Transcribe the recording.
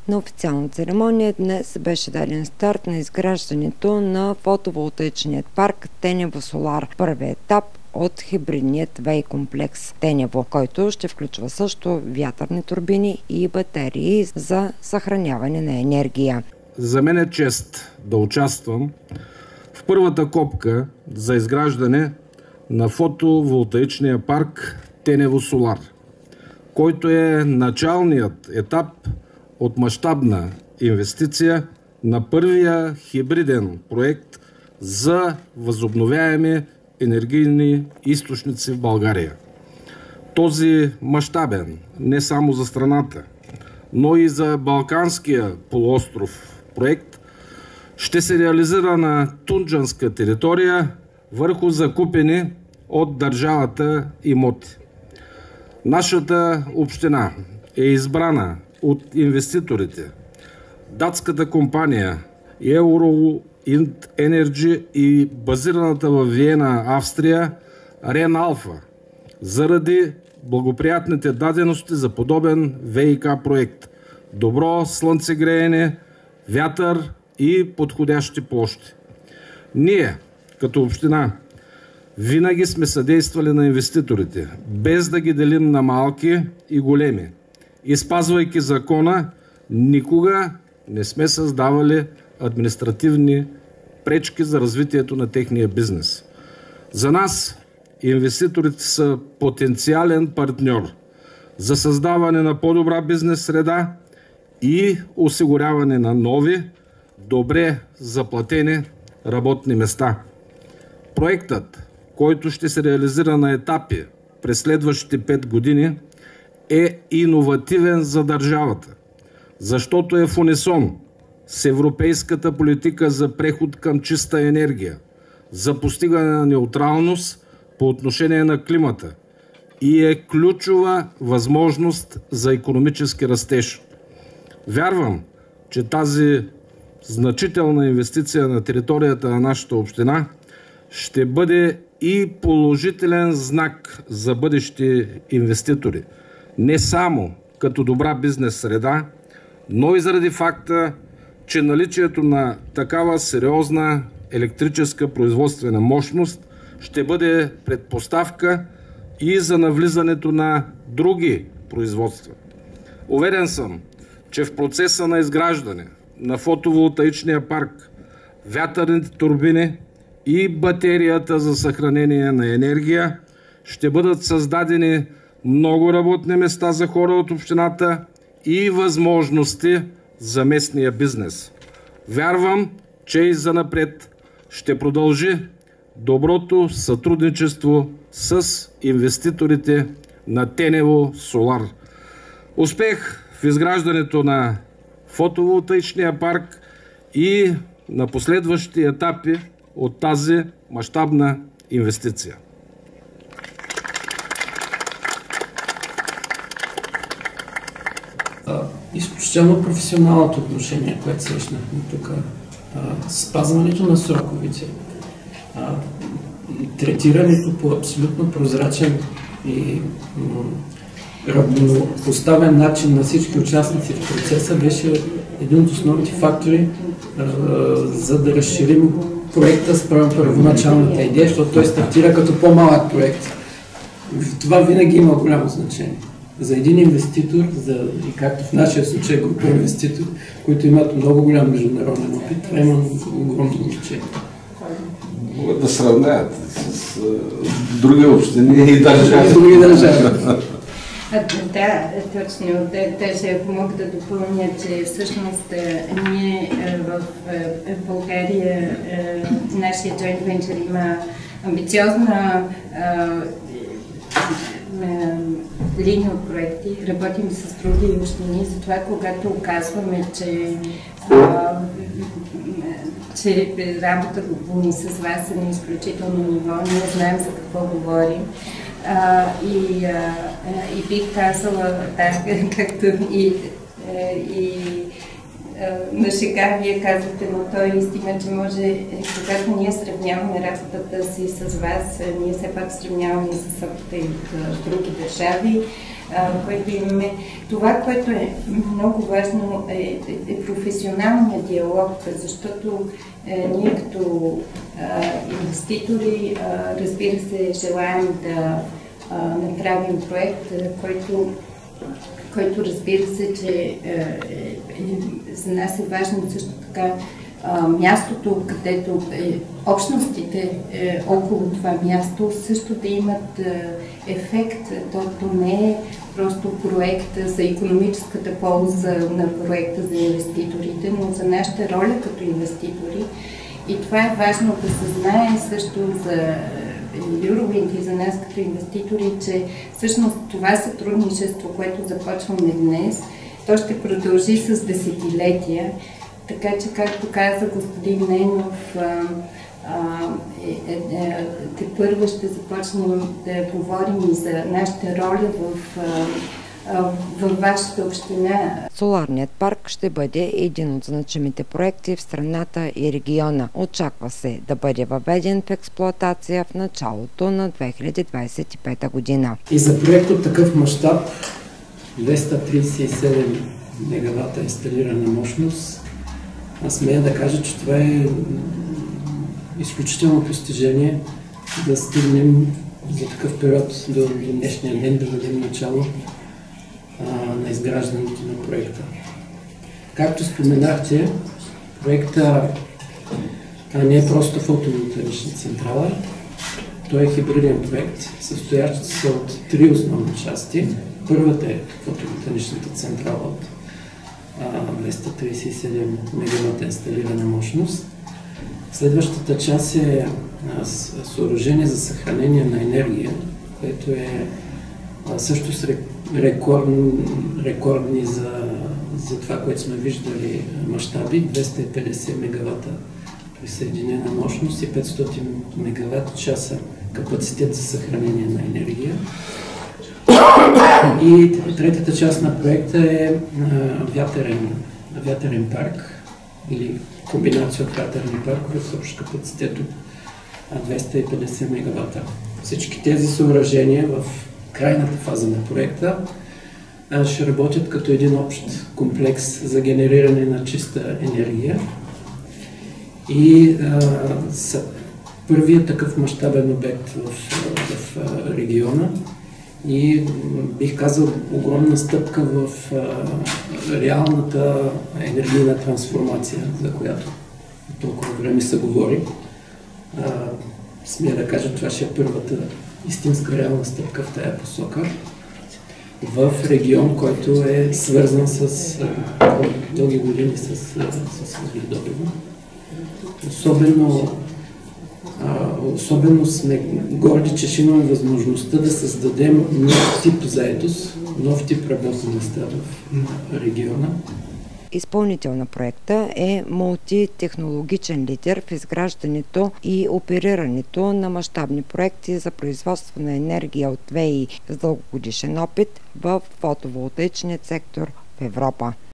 На официална церемония днес беше даден старт на изграждането на фотоволтаичният парк Тенево Солар, първият етап от хибридният ВЕИ комплекс Тенево, който ще включва също вятърни турбини и батерии за съхраняване на енергия. За мен е чест да участвам в първата копка за изграждане на фотоволтаичния парк Тенево Солар, който е началният етап от мащабна инвестиция на първия хибриден проект за възобновяеми енергийни източници в България. Този мащабен не само за страната, но и за Балканския полуостров проект ще се реализира на тунджанска територия върху закупени от държавата имоти. Нашата община е избрана от инвеститорите, датската компания Eurowind Energy и базираната в Виена, Австрия, Рен Алфа, заради благоприятните дадености за подобен ВИК проект. Добро слънцегреене, вятър и подходящи площи. Ние, като община, винаги сме съдействали на инвеститорите, без да ги делим на малки и големи. И спазвайки закона, никога не сме създавали административни пречки за развитието на техния бизнес. За нас инвеститорите са потенциален партньор за създаване на по-добра бизнес среда и осигуряване на нови, добре заплатени работни места. Проектът, който ще се реализира на етапи през следващите 5 години, е иновативен за държавата, защото е в унисон с европейската политика за преход към чиста енергия, за постигане на неутралност по отношение на климата и е ключова възможност за икономически растеж. Вярвам, че тази значителна инвестиция на територията на нашата община ще бъде и положителен знак за бъдещи инвеститори. Не само като добра бизнес среда, но и заради факта, че наличието на такава сериозна електрическа производствена мощност ще бъде предпоставка и за навлизането на други производства. Уверен съм, че в процеса на изграждане на фотоволтаичния парк, вятърните турбини и батерията за съхранение на енергия ще бъдат създадени много работни места за хора от общината и възможности за местния бизнес. Вярвам, че и занапред ще продължи доброто сътрудничество с инвеститорите на Тенево Солар. Успех в изграждането на фотоволтаичния парк и на последващи етапи от тази мащабна инвестиция. Изключително професионалното отношение, което срещнахме тук, спазването на сроковете, третирането по абсолютно прозрачен и равнопоставен начин на всички участници в процеса беше един от основните фактори, за да разширим проекта спрямо първоначалната идея, защото той стартира като по-малък проект. Това винаги има голямо значение. За един инвеститор, и както в нашия случай група инвеститор, които имат много голям международен опит, това има огромно значение. Могат да сравнят с други общини и държави. Други държави. Да, точно. Даже ако мога да допълня, че всъщност ние в България, нашия joint venture има амбициозна линия от проекти. Работим с други общини, затова когато оказваме, че работата ни с вас е на изключително ниво, ние знаем за какво говорим. И бих казала, както и на шега вие казвате, но то е истина, че може, когато ние сравняваме работата си с вас, ние все пак сравняваме и с опита и от други държави. който имаме. Това, което е много важно, е професионалният диалог, защото ние като инвеститори, разбира се, желаем да направим проект, който разбира се, че за нас е важно също така мястото, където общностите около това място също да имат ефект. То не е просто проект за икономическата полза на проекта за инвеститорите, но за нашата роля като инвеститори. И това е важно да се знае също за Eurowind и за нас като инвеститори, че всъщност това сътрудничество, което започваме днес, то ще продължи с десетилетия. Така че, както каза господин Ненов, тепърва ще започнем да говорим и за нашата роля във вашата община. Соларният парк ще бъде един от значимите проекти в страната и региона. Очаква се да бъде въведен в експлоатация в началото на 2025 година. И за проект от такъв мащаб, 237 мегавата инсталирана мощност, аз смея да кажа, че това е изключително постижение да стигнем за такъв период до днешния ден, да дадем начало на изграждането на проекта. Както споменахте, проекта не е просто фотоволтаична централа, той е хибриден проект, състоящ се от три основни части. Първата е фотоволтаичната централа от 237 мегавата инсталирана мощност. Следващата част е съоръжение за съхранение на енергия, което е също с рекордни за това, което сме виждали мащаби, 250 мегавата присъединена мощност и 500 мегават часа капацитет за съхранение на енергия. И третата част на проекта е вятърен парк или комбинация от вятърни паркове с общ капацитет от 250 мегавата. Всички тези съоръжения в крайната фаза на проекта ще работят като един общ комплекс за генериране на чиста енергия и са първият такъв мащабен обект в региона и бих казал огромна стъпка в реалната енергийна трансформация, за която толкова време се говори. Смея да кажа, това ще е първата истинска реална стъпка в тая посока в регион, който е свързан с дълги години с въгледобива. Особено сме горди, че ще имаме възможността да създадем нов тип заетост, нов тип работни места в региона. Изпълнител на проекта е мултитехнологичен лидер в изграждането и оперирането на мащабни проекти за производство на енергия от ВЕИ с дългогодишен опит в фотоволтаичния сектор в Европа.